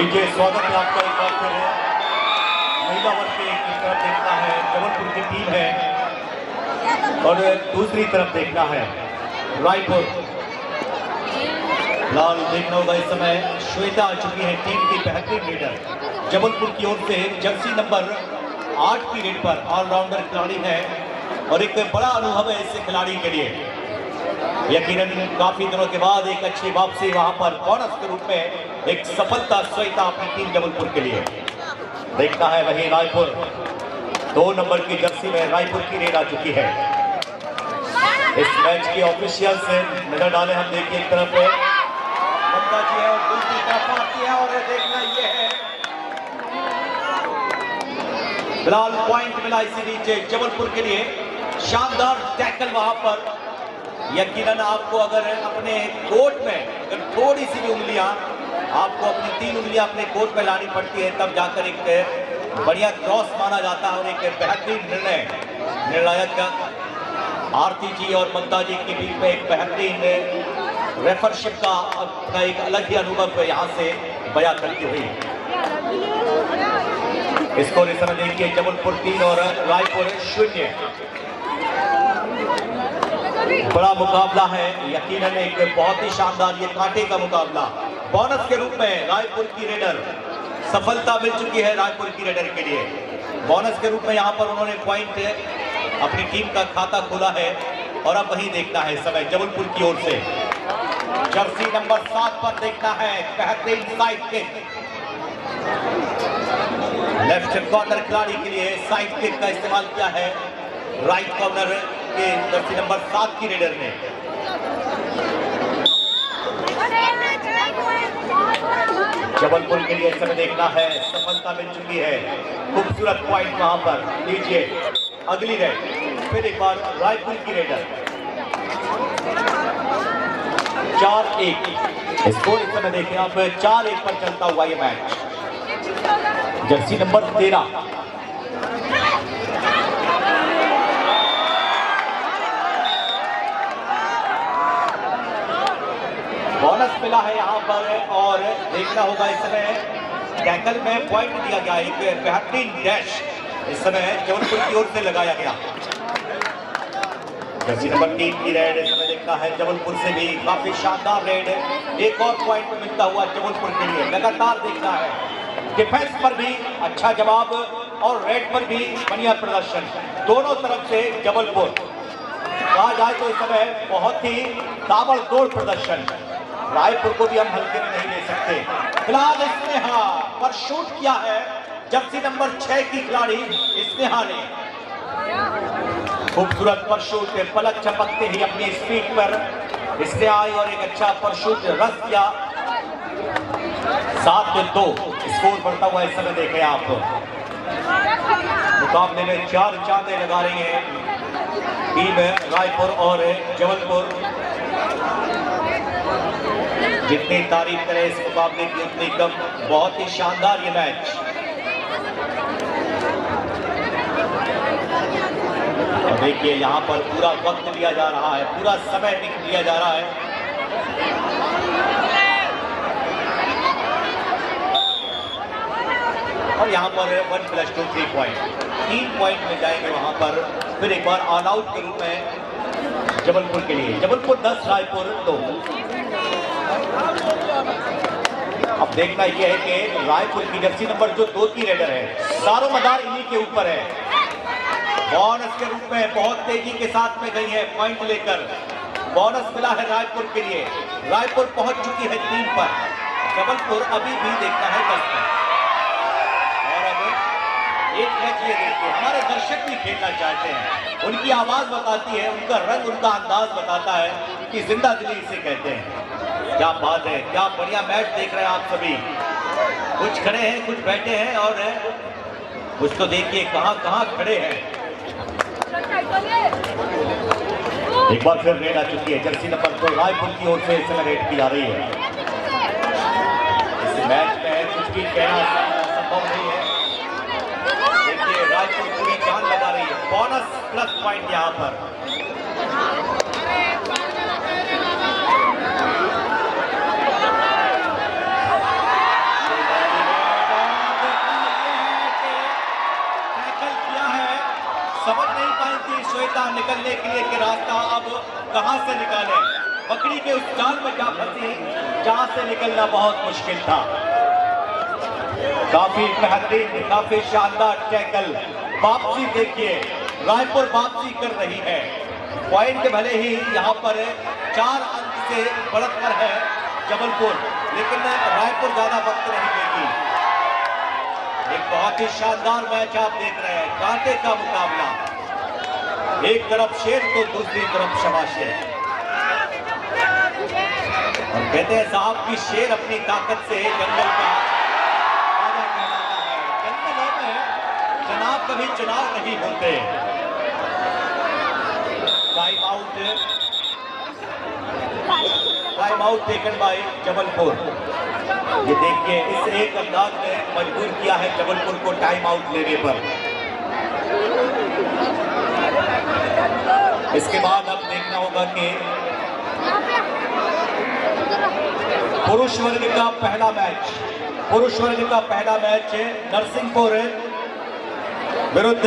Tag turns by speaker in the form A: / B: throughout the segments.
A: लीजिए, स्वागत है आपका एक बार फिर। महिला वर्ग के एक तरफ देखना है जबलपुर की टीम है और दूसरी तरफ देखना है रायपुर। लाल देखना होगा इस समय श्वेता आ चुकी है टीम की बेहतरीन लीडर। जबलपुर की ओर से जर्सी नंबर 8 की रेड पर ऑलराउंडर खिलाड़ी है और एक बड़ा अनुभव है इस खिलाड़ी के लिए। यकीनन काफी दिनों के बाद एक अच्छी वापसी वहां पर बोनस के रूप में एक सफलता श्वेता अपनी टीम जबलपुर के लिए। देखता है वही रायपुर 2 नंबर की जर्सी में रायपुर की रेड आ चुकी है। इस मैच के ऑफिशियल से नजर डाले हम, देखिए एक तरफ ममता जी है और दूसरी तरफ आती है और देखना ये है फिलहाल पॉइंट मिला इसी नीचे जबलपुर के लिए। शानदार टैकल वहां पर। यकीनन आपको अगर अपने कोर्ट में अगर थोड़ी सी भी उंगलियां, आपको अपनी 3 उंगलियां अपने कोर्ट में लानी पड़ती है, तब जाकर एक बढ़िया क्रॉस माना जाता है और एक बेहतरीन निर्णायक आरती जी और ममता जी के बीच में एक बेहतरीन रेफरशिप का एक अलग ही अनुभव यहाँ से बयां करती हुई। स्कोर इस समय देखिए जबलपुर 3 और रायपुर 0। बड़ा मुकाबला है, यकीनन एक बहुत ही शानदार ये कांटे का मुकाबला। बोनस के रूप में रायपुर की रेडर सफलता मिल चुकी है रायपुर की रेडर के लिए। बोनस के रूप में यहाँ पर उन्होंने पॉइंट अपनी टीम का खाता खोला है और अब वही देखना है समय जबलपुर की ओर से जर्सी नंबर 7 पर देखना है बेहतरीन साइड किक। लेफ्ट कॉर्नर खिलाड़ी के लिए साइड किक का इस्तेमाल किया है राइट कॉर्नर के जर्सी नंबर 7 की रेडर ने। जबलपुर के लिए इस समय देखना है सफलता मिल चुकी है। खूबसूरत पॉइंट वहां पर। लीजिए अगली रेड फिर एक बार रायपुर की रेडर 4-1 स्कोर इस समय देखें आप 4-1 पर चलता हुआ ये मैच। जर्सी नंबर 13 बोनस मिला है यहाँ पर और देखना होगा इस समय टैकल में पॉइंट दिया गया। एक बेहतरीन डैश इस समय जबलपुर की ओर से लगाया गया। जर्सी नंबर 3 की रेड इस समय देखता है जबलपुर से भी काफी शानदार रेड। एक और पॉइंट मिलता हुआ जबलपुर के लिए। लगातार देखना है डिफेंस पर भी अच्छा जवाब और रेड पर भी बढ़िया प्रदर्शन, दोनों तरफ से जबलपुर। कहा जाए तो इस समय बहुत ही ताबड़तोड़ प्रदर्शन। रायपुर को भी हम हल्के में नहीं ले सकते। फिलहाल स्नेहा पर शूट किया है जर्सी नंबर 6 की खिलाड़ी स्नेहा ने। खूबसूरत पर शूट, पलक झपकते ही अपनी स्पीड पर स्नेहा आई और एक अच्छा पर शूट रस किया। 7-2 स्कोर बढ़ता हुआ इस समय देखें आप। मुकाबले में 4 चांदे लगा रही है टीम रायपुर और जबलपुर। जितनी तारीफ करें इस मुकाबले की उतनी कम। बहुत ही शानदार ये मैच। और देखिए यहाँ पर पूरा वक्त लिया जा रहा है, पूरा समय लिया जा रहा है। और यहाँ पर 1+2 3 पॉइंट 3 पॉइंट में जाएंगे वहां पर फिर एक बार ऑल आउट के रूप में जबलपुर के लिए। जबलपुर 10 रायपुर 2। अब देखना यह है कि रायपुर की जर्सी नंबर जो 2 की रेडर है, दारो मदार इन्हीं के ऊपर है। बोनस के रूप में बहुत तेजी के साथ में गई है पॉइंट लेकर। बोनस मिला है रायपुर के लिए। रायपुर पहुंच चुकी है 3 पर। जबलपुर अभी भी देखता है 10 पर। और अब एक मैच ये देखिए, हमारे दर्शक भी खेलना चाहते हैं। उनकी आवाज बताती है, उनका रंग, उनका अंदाज बताता है कि जिंदा दिली इसे कहते हैं। क्या बात है, क्या बढ़िया मैच देख रहे हैं आप सभी। कुछ खड़े हैं, कुछ बैठे हैं और कुछ तो देखिए कहां खड़े हैं। एक बार फिर रेड आ चुकी है जर्सी नंबर 2 रायपुर की ओर से इस समय रेड की जा रही है। इस मैच में कुछ भी कहना संभव नहीं है। देखिए रायपुर पूरी जान लगा रही है। बोनस प्लस पॉइंट यहाँ पर। समझ नहीं पाई थी श्वेता निकलने के लिए कि रास्ता अब कहां से निकाले। बकरी के उस जाल में जा फंसी जहां से निकलना बहुत मुश्किल था। काफी बेहतरीन, काफी शानदार टैकल। वापसी देखिए, रायपुर वापसी कर रही है। पॉइंट भले ही यहां पर 4 अंक से बढ़त पर है जबलपुर, लेकिन रायपुर ज्यादा वक्त नहीं लेगी। एक बहुत ही शानदार मैच आप देख रहे हैं, कांटे का मुकाबला। एक तरफ शेर तो दूसरी तरफ शबाशेर। और कहते हैं साहब कि शेर अपनी ताकत से जंगल का राजा कहलाता है। जंगलों में जनाब कभी चुनाव नहीं होते। Time out taken by Jabalpur. ये देखिए, इस एक अंदाज ने मजबूर किया है जबलपुर को टाइम आउट लेने पर। इसके बाद अब देखना होगा कि पुरुष वर्ग का पहला मैच नरसिंहपुर विरुद्ध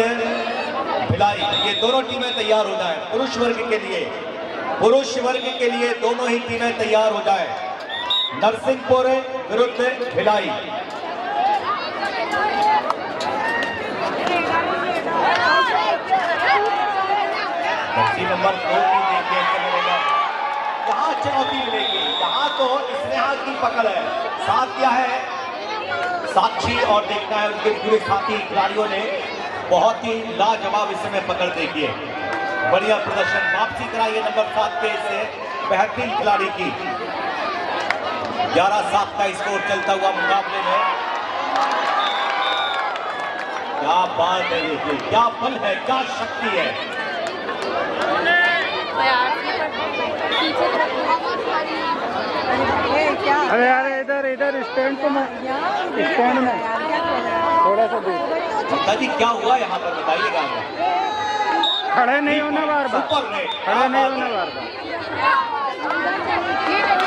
A: भिलाई। ये दोनों टीमें तैयार हो जाएं। पुरुष वर्ग के लिए दोनों ही टीमें तैयार हो जाएं। नरसिंहपुर विरुद्ध भिलाई। नंबर 2 की देखिए यहाँ चुनौती मिलेगी। यहाँ तो स्नेहा की पकड़ है, साथ क्या है साक्षी, और देखना है उनके पूरे साथी खिलाड़ियों ने बहुत ही लाजवाब इस समय पकड़ देखिए। बढ़िया प्रदर्शन, वापसी कराइए नंबर 7 के इससे बेहतरीन खिलाड़ी की। 11-7 का स्कोर चलता हुआ मुकाबले में। क्या बात है, देखिए क्या बल है, क्या शक्ति है।
B: अरे यार इधर स्टैंड में थोड़ा सा दूर।
A: जी क्या हुआ यहाँ पर बताइएगा।
B: खड़े नहीं होना बार-बार,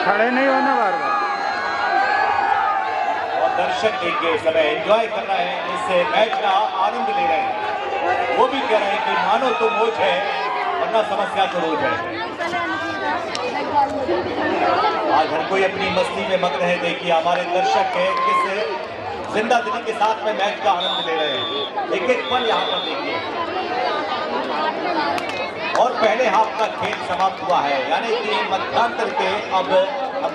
B: खड़े नहीं होना बार-बार।
A: और दर्शक देखिए इस समय एंजॉय कर रहे हैं, इस मैच का आनंद ले रहे हैं। वो भी कह रहे हैं कि मानो तो मौज है वरना समस्या तो रोज है। आज हर कोई अपनी मस्ती में मग्न है। देखिए हमारे दर्शक है किस जिंदा दिली के साथ में मैच का आनंद ले रहे हैं। एक एक पल यहाँ पर देखिए। और पहले हाफ का खेल समाप्त हुआ है, यानी कि मध्यांतर के अब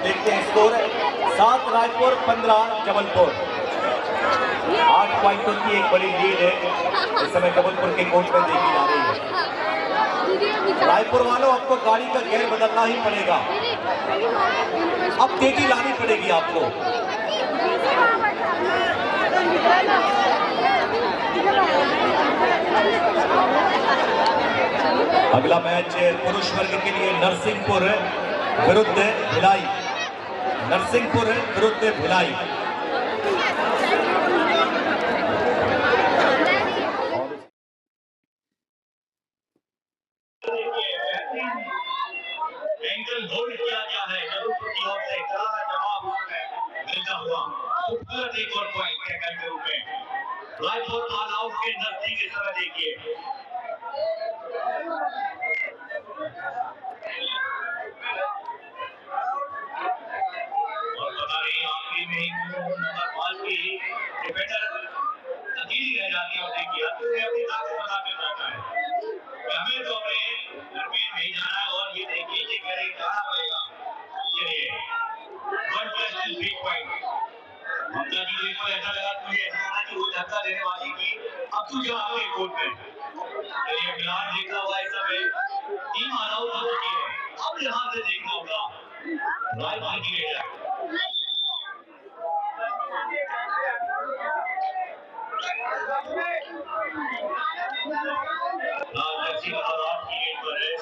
A: देखते हैं स्कोर 7 रायपुर 15 जबलपुर। 8 पॉइंटों की एक बड़ी लीड है इस समय जबलपुर के कोर्ट में देखी जा रही है। रायपुर वालों आपको गाड़ी का गियर बदलना ही पड़ेगा, अब तेजी लानी पड़ेगी आपको। अगला मैच पुरुष वर्ग के लिए नरसिंहपुर विरुद्ध भिलाई। नरसिंहपुर विरुद्ध भिलाई। एंकल होल्ड किया गया है जबलपुर की ओर से, करारा जवाब उसमें मिलता हुआ खूबसूरत एक और पॉइंट टैकल के रूप में। रायपुर ऑल आउट के नजदीक इस समय देखिए। और बता रही आखिरी में नंबर 5 की डिफेंडर अकेली रह जाती है। देखिए अपनी ताकत बताकर जाता है कि हमें तो अपने घर में नहीं जाना है। और ये देखिए ये कह रही जाना पड़ेगा। चलिए 1 बिग पॉइंट। ममता जी देखो ऐसा लगा मुझे कि वो धक्का देने वाली की अब तू जो आपके कोर्ट में। चलिए फिलहाल देखा हुआ इस समय टीम ऑल आउट हो चुकी है। अब यहाँ से देखना होगा रायपुर की रेडर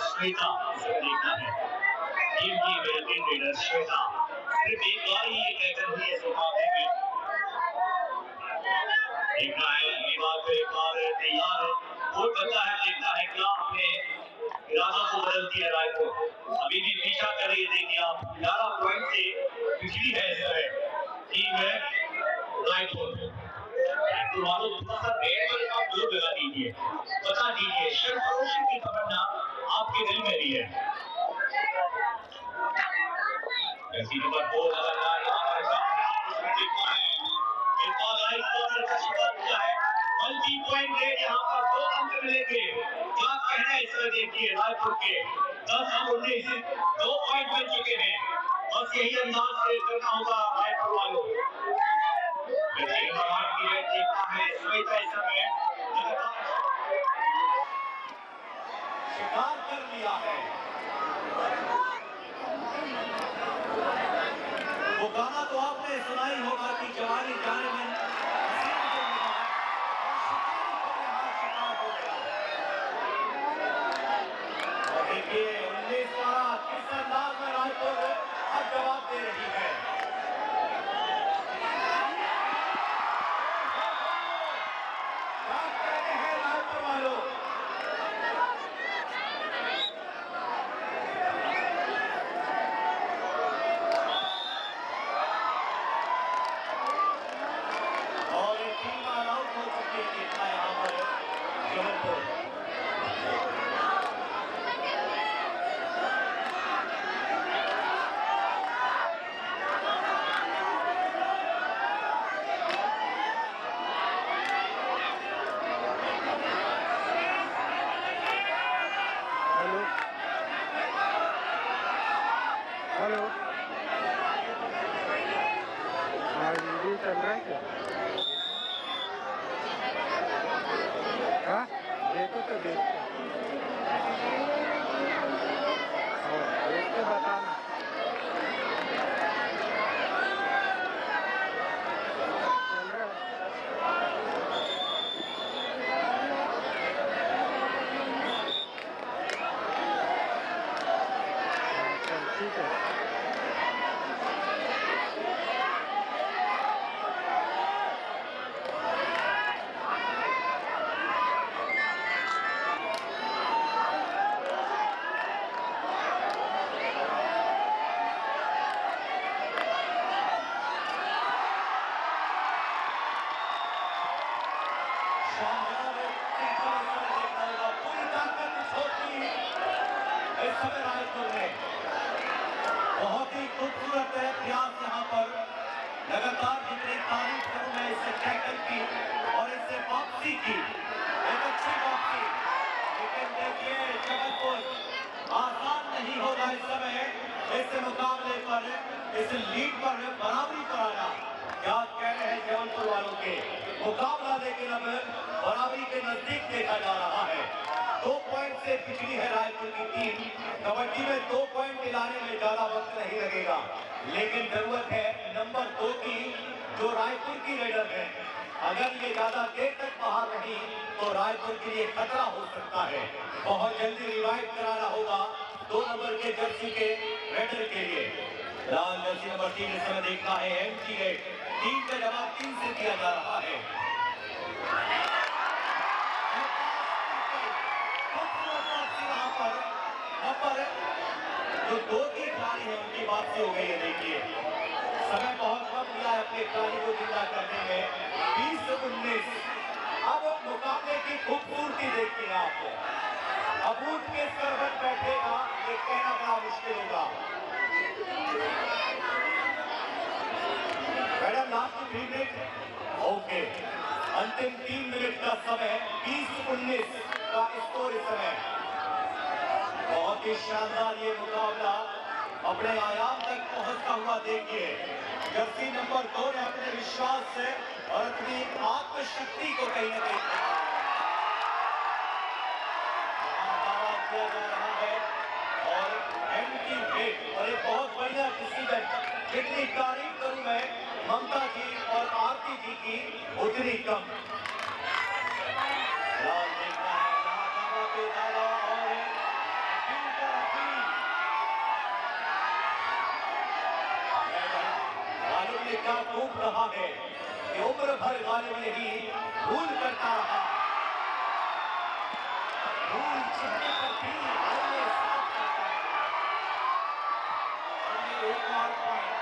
A: श्वेता देखना है। टीम की बेहतरीन रेडर श्वेता सिर्फ एक बार ही ये कहकर भी ये सुझाव है कि देखना है अगली बार को एक बार तैयार है। कोर्ट बचा है, देखता है क्या अपने इरादा को बदलती है रायपुर। अभी भी पीछा कर रही है। देखिए आप 11 पॉइंट से पिछड़ी है इस समय टीम है रायपुर। तो वालों थोड़ा सा रेड पर आप जोर लगा दीजिए। बता दीजिए सरफरोशी की तमन्ना आपके दिल में भी है। जर्सी नंबर 2 लगातार यहाँ पर देखता है कि बॉल राइट कॉर्नर का शिकार किया है। मल्टी पॉइंट रेट यहाँ पर 2 अंक मिलेंगे। क्या कहना है इसमें देखिए रायपुर के 10 और 19 2 पॉइंट मिल चुके हैं। बस यही अंदाज से करना होगा रायपुर वालों। जर्सी नंबर 8 की रेट देखता है श्वेता इस समय शिकार कर लिया है। वो गाना तो आपने सुना ही होगा कि जवानी जाने में और देखिए 19-12 किस अंदाज में रायपुर अब जवाब दे रही है। क्या कहते हैं रायपुर वालों? देखना यहाँ पर जबलपुर
B: हेलो हाँ वीडियो चल रहा है क्या? हाँ देखो तो देखो देख के बताना। चल रहा है चल ठीक है।
A: बहुत ही खूबसूरत है प्रयास यहाँ पर लगातार जितनी तारीफ करूं मैं इससे टैकल की और इससे वापसी की एक अच्छी वापसी। लेकिन देखिए जबलपुर आसान नहीं होगा इस समय इस मुकाबले पर इस लीड पर बराबरी पर आना। क्या कह रहे हैं जबलपुर वालों के मुकाबला लेकिन अब बराबरी के नजदीक देखा जा रहा है। 2 पॉइंट से पिछड़ी है रायपुर की टीम। कबड्डी में 2 पॉइंट दिलाने में ज्यादा वक्त नहीं लगेगा लेकिन जरूरत है नंबर 2 की जो रायपुर की रेडर है। अगर ये ज्यादा देर तक बाहर रही तो रायपुर के लिए खतरा हो सकता है। बहुत जल्दी रिवाइव कराना होगा 2 नंबर के जर्सी के रेडर के लिए। लाल जर्सी नंबर 3 इस समय देखना है एमटी रेड 3 का जवाब 3 से दिया जा रहा है। जो 2 की खिलाड़ी है उनकी वापसी हो गई है। देखिए समय बहुत कम लिया है अपने खिलाड़ी को जिंदा करने में 20-19। अब मुकाबले की खूबसूरती देखते हैं आप। अब उठ के सरबत बैठेगा ये कहना बड़ा मुश्किल होगा। मैडम लास्ट 3 मिनट ओके अंतिम 3 मिनट का समय 20-19 का स्कोर इस समय। बहुत ही शानदार ये मुकाबला अपने आयाम तक पहुंचता हुआ देखिए जर्सी नंबर 2 ने अपने विश्वास से और अपनी आत्मशक्ति को कहीं ना कहीं दावा किया जा रहा है। और एमटी रेड और एक बहुत बढ़िया डिसीजन। जितनी तारीफ करूं मैं ममता जी और आरती जी की उतनी कम। लाल देखना है दावा पे दावा और गालिब ने क्या खूब कहा है कि उम्र भर गालिब ने ही भूल करता रहा। भूल चेहरे पर भी आईने साफ करता है। एक और पॉइंट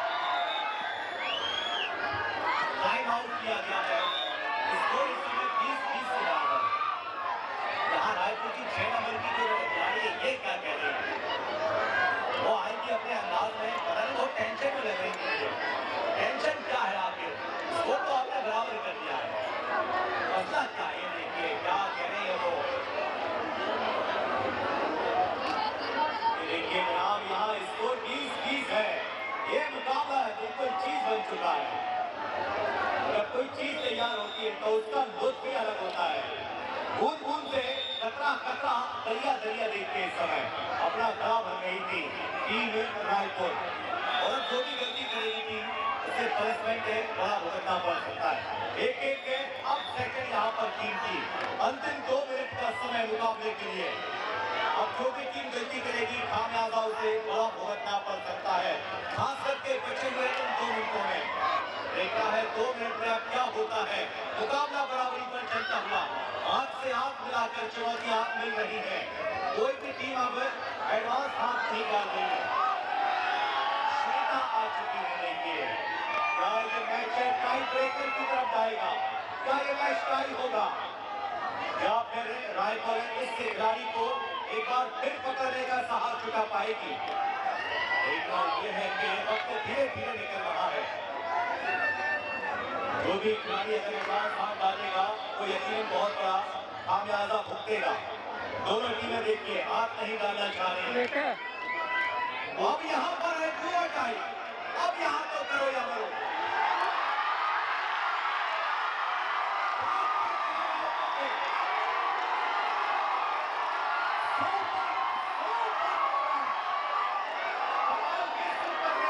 A: टाइम आउट किया गया है। स्कोर इस समय 20-20 से बराबर। तो उसका लुत्फ ही अलग होता है। बूंद बूंद से कतरा कतरा दरिया दरिया देखते इस समय अपना गला भर गई थी टीम रायपुर। और अब जो भी गलती करेगी टीम उससे पनिशमेंट है बड़ा भुगतना पड़ सकता है। एक एक के अब सेकंड यहाँ पर टीम की अंतिम 2 मिनट का समय मुकाबले के लिए। अब जो भी टीम गलती करेगी खामियाजा उसे बड़ा भुगतना पड़ सकता है, खास करके बचे हुए इन 2 मिनटों में। देखा है 2 मिनट में अब क्या होता है। मुकाबला बराबरी पर चलता हुआ हाथ से हाथ मिलाकर चुनौतियां मिल रही है। कोई भी टीम अब एडवांस हाथ नहीं डाल रही है। श्वेता आ चुकी है। देखिए क्या ये मैच है टाई ब्रेकर की तरफ जाएगा, क्या ये मैच टाई होगा या फिर रायपुर इस खिलाड़ी को एक बार फिर पकड़ने का साहस जुटा पाएगी। एक बात यह है कि वक्त धीरे धीरे निकल रहा है। जो भी खिलाड़ी अगर एडवांस हाथ डालेगा वो यकीनन बहुत बड़ा खामियाजा भुगतेगा। दोनों टीमें देखिए हाथ नहीं डालना चाह रही है। अब यहाँ पर है पूरा टाइम, अब यहाँ तो करो या मरो।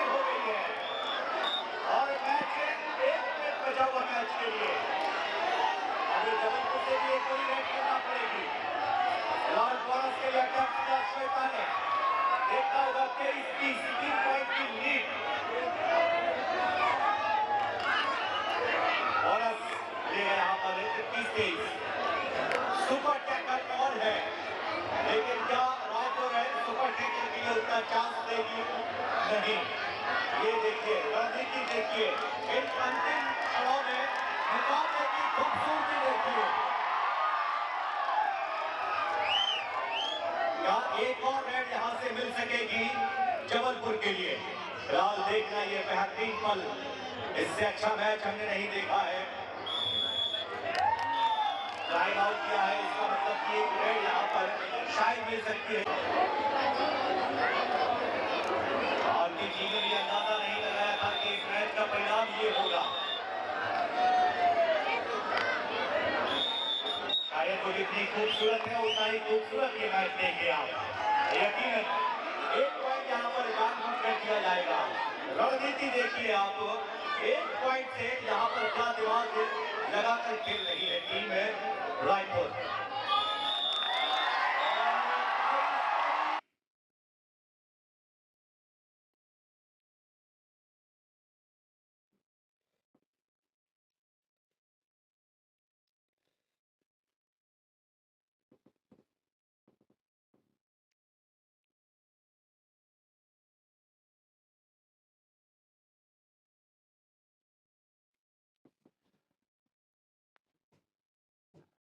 A: हो गई है और मैच 1 मिनट बचा हुआ मैच के लिए। अभी जबलपुर से भी एक पूरी रेड करना पड़ेगी। लाल बोनस के लिए अटैक किया श्वेता ने। देखना होगा 23-30 3 पॉइंट की लीड। बोनस ले गया यहाँ पर 21-23। सुपर टैकल और है, लेकिन क्या रायपुर है सुपर टैकल के लिए उतना चांस देगी? नहीं। ये देखिए रणनीति देखिए, इन अंतिम क्षणों में मुकाबले की खूबसूरती देखिए। क्या एक और रेड यहां से मिल सकेगी जबलपुर के लिए? फिलहाल देखना ये बेहतरीन पल, इससे अच्छा मैच हमने नहीं देखा है। टाइम आउट किया है, इसका मतलब कि एक रेड यहाँ पर शायद मिल सकती है। भारतीय टीम ने भी अंदाजा नहीं लगाया था कि इस मैच का परिणाम ये होगा। शायद वो जितनी खूबसूरत है उतना ही खूबसूरत ये मैच देखिए आप। यकीनन 1 पॉइंट यहाँ पर जानबूझकर किया जाएगा। रणनीति देखिए आप, 1 पॉइंट से यहाँ पर क्या दिमाग लगाकर खेल रही है टीम है रायपुर।